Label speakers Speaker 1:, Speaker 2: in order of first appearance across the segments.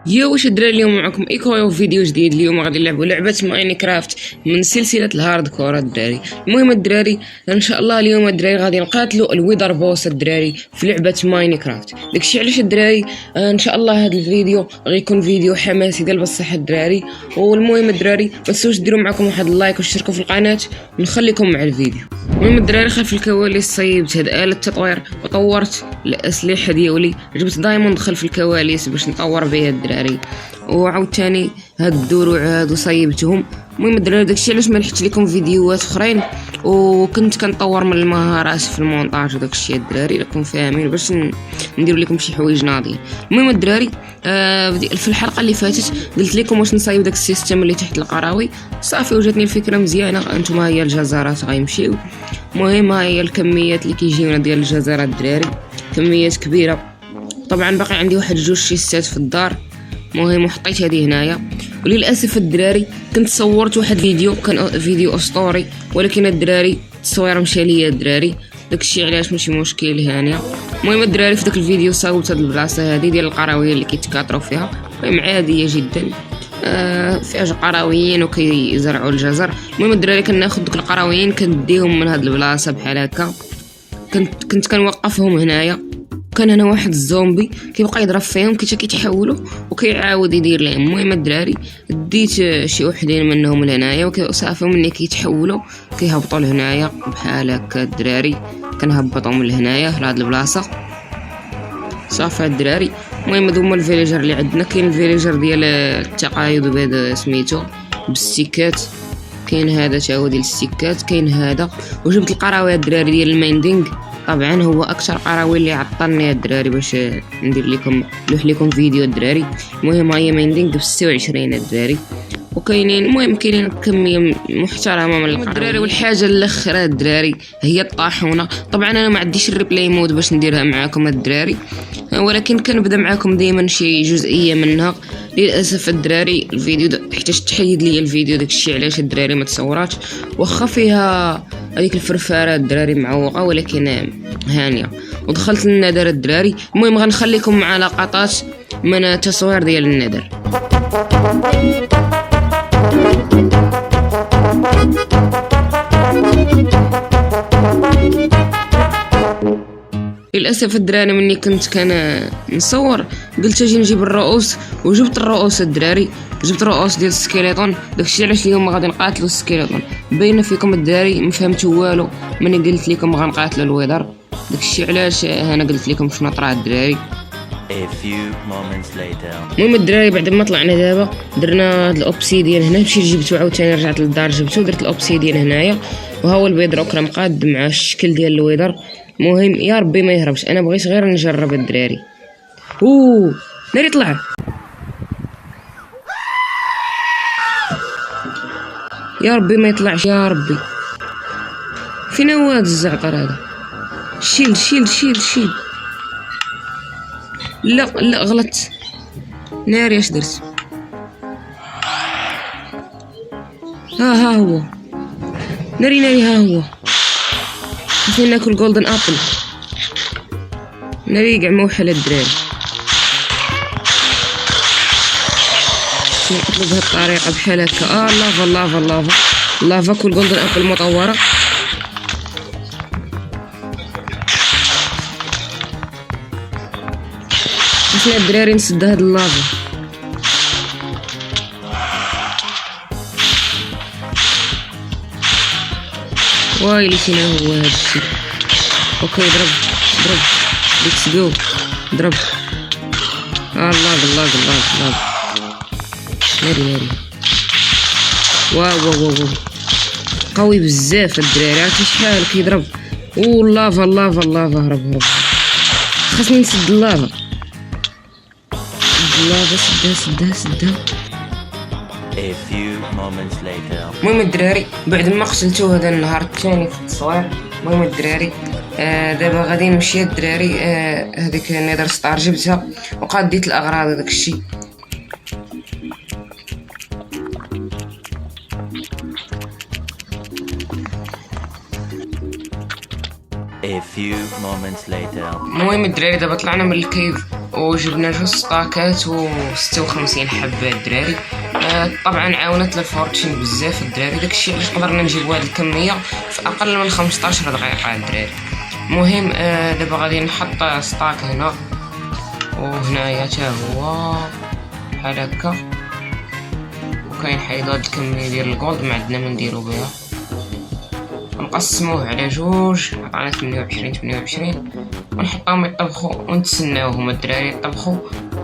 Speaker 1: يا واش الدراري اليوم معكم ايكويو فيديو جديد. اليوم غادي نلعبوا لعبه ماينكرافت من سلسله الهارد كور الدراري. المهم الدراري ان شاء الله اليوم الدراري غادي نقاتلوا الويذر بوس الدراري في لعبه ماينكرافت. داكشي علاش الدراري ان شاء الله هذا الفيديو غيكون فيديو حماسي ديال بصح الدراري. والمهم الدراري ما تنسوش ديروا معكم واحد اللايك واشتركوا في القناه ونخليكم مع الفيديو. المهم الدراري خلف الكواليس صيبت هاد آلة التطوير وطورت الأسلحة ديالي، جبت دايموند خلف الكواليس باش نطور بها الدراري، وعاوتاني هاد الدروع هادو صيبتهم. المهم الدراري داكشي علاش ما لحقت لكم فيديوهات اخرين، وكنت كنطور من المهارات في المونتاج وداكشي الدراري راكم فاهمين باش ندير لكم شي حوايج ناضيين. المهم الدراري في الحلقه اللي فاتت قلت لكم واش نصايب داك السيستم اللي تحت القراوي، صافي وجاتني الفكره مزيانه. انتم هي الجزرات غيمشيو. المهم ها هي الكميات اللي كيجيونا ديال الجزرات الدراري، كميات كبيره. طبعا باقي عندي واحد جوج شيستات في الدار، مهم وحطيت هذه هنايا. وللاسف الدراري كنت صورت واحد فيديو، كان فيديو اسطوري، ولكن الدراري التصوير مشى ليا الدراري، داكشي علاش ماشي مشكل هانيه. المهم الدراري في داك الفيديو صاوبت هاد البلاصه هذه ديال القراويه اللي كيتكاطروا فيها، المهم عاديه جدا. فيها قراويين وكيزرعوا الجزر. المهم الدراري كناخذ دوك القراويين كنديهم من هاد البلاصه بحال هكا، كنت كنوقفهم هنايا. كان هنا واحد الزومبي كيبقى يضرب فيهم حتى كيتحولوا وكيعاود يدير لهم. المهم الدراري ديت شي وحدين منهم لهنايا وصافي ملي كيتحولوا كيهبطوا لهنايا بحال هكا الدراري، كنهبطهم لهنايا لهاد البلاصه صافي الدراري. المهم هادو هما الفيليجر اللي عندنا. كاين الفيليجر ديال التقايض بهذا سميتو بالسيكات، كاين هذا تا هو ديال السيكات، كاين هذا. وجبت القراوي الدراري ديال المايندينغ، طبعا هو اكثر قراوي اللي عطلني الدراري باش ندير لكم نلوح لكم فيديو الدراري. المهم هي مايندينغ ب 26 الدراري، وكاينين المهم كاينين كميه محترمه من الدراري. والحاجه الاخرى الدراري هي الطاحونه. طبعا انا ما عنديش الريبلاي مود باش نديرها معاكم الدراري، ولكن كنبدا معاكم دائما شي جزئيه منها. للاسف الدراري الفيديو احتاج تحيد لي الفيديو، داكشي علاش الدراري ما تصوراتش، واخا فيها هذيك الفرفاره الدراري معوقه ولكن هانيه. ودخلت للنذر الدراري. المهم غنخليكم مع لقطات من التصوير ديال النذر. للاسف الدراري مني كنت نصور قلت اجي نجيب الرؤوس، وجبت الرؤوس الدراري، جبت رؤوس ديال السكيليتون. داكشي علاش اليوم غادي نقاتلوا السكيليتون. باينه فيكم الدراري ما فهمتوا والو مني قلت لكم غنقاتلوا الويذر، داكشي علاش انا قلت لكم شنو طرا الدراري. المهم الدراري بعد ما طلعنا دابا درنا هاد الاوبسيديان هنا، مشيت جبتو عاوتاني رجعت للدار جبتو درت الاوبسيديان هنايا، وها هو البيض راه مقاد مع الشكل ديال الويذر. مهم يا ربي ما يهربش، انا بغيت غير نجرب الدراري. ناري طلع، يا ربي ما يطلعش، يا ربي. فين هو هاد الزعتر هذا؟ شيل شيل شيل شيل. لا غلطت ناري، اش درت؟ ها هو ناري ها هو. خصني ناكل جولدن ابل. ناري كاع موحل الدراري، نقتلو بهاد الطريقه بحال هكا. لافا كل جولدن ابل مطوره. خصنا الدراري نسد هاد اللافا. وايلي فينا هو هاد الشيء. اوكي ضرب ليتس جو، ضرب. الله ناري. واو قوي بزاف الدراري، عرفتي شحال كيضرب. اللافا هرب. خاصني نسد اللافا. سدها. المهم الدراري بعد ما قتلتو هذا النهار الثاني في التصوير، المهم الدراري دابا غادي نمشي الدراري. هذيك النيدر ستار جبتها وقاديت الاغراض وداك الشيء. المهم الدراري دابا طلعنا من الكيف وجبنا 2 ستاكات و56 حبة الدراري. طبعا عاونت الفورتشين بزاف الدراري، داكشي علاش قدرنا نجيبو هاد الكمية في اقل من 15 دقيقة الدراري. المهم دابا غادي نحط ستاك هنا وهنايا حتى هو بحال هكا، وكينحيدو هاد الكمية ديال الجولد ما عندنا ما نديرو بها، نقسموه على 2 عطانا 28 ونحطهم يطبخوا ونتسناوهم الدراري يطبخوا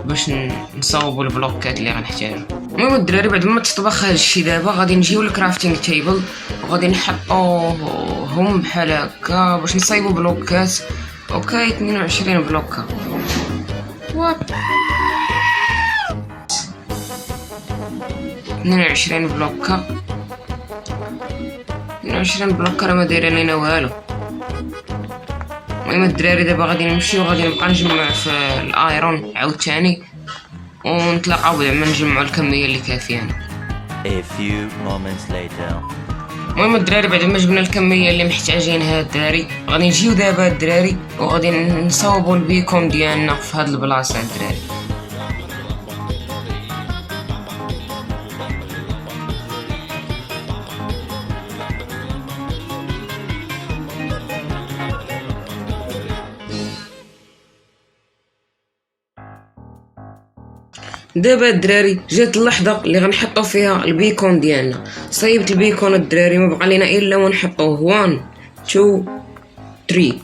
Speaker 1: باش نصاوبوا البلوكات اللي غنحتاجو. المهم الدراري بعد ما تطبخ هادشي دابا غادي نجيو للكرافتينغ تيبل وغادي نحطوهم بحال هكا باش نصايبوا بلوكات. اوكي 22 بلوكه وات 22 بلوكه 22 بلوكه راه ما دايره لينا والو. المهم الدراري دابا غادي نمشي وغادي نبقى نجمع في الايرون عاوتاني ونتلاقاو زعما نجمعوا الكميه اللي كافيانا. المهم الدراري بعد ما جبنا الكميه اللي محتاجينها الدراري غادي نجيو دابا الدراري وغادي نصاوبوا البيكون ديالنا في هاد البلاصه الدراري. دابا الدراري جات اللحظه اللي غنحطو فيها البيكون ديالنا. صايبت البيكون الدراري ما بقى لينا الا ونحطوه 1 2 3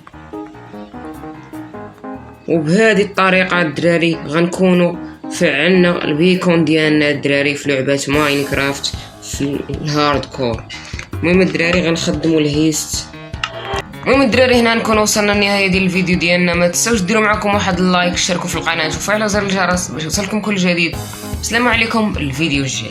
Speaker 1: وبهذه الطريقه الدراري غنكونوا فعلنا البيكون ديالنا الدراري في لعبه ماينكرافت في الهارد كور. المهم الدراري غنخدموا الهيست. المهم الدراري هنا نكون وصلنا لنهايه ديال الفيديو ديالنا. ما تنساوش ديروا معكم واحد اللايك، اشتركوا في القناه وفعلوا زر الجرس باش يوصلكم كل جديد. السلام عليكم، الفيديو الجاي.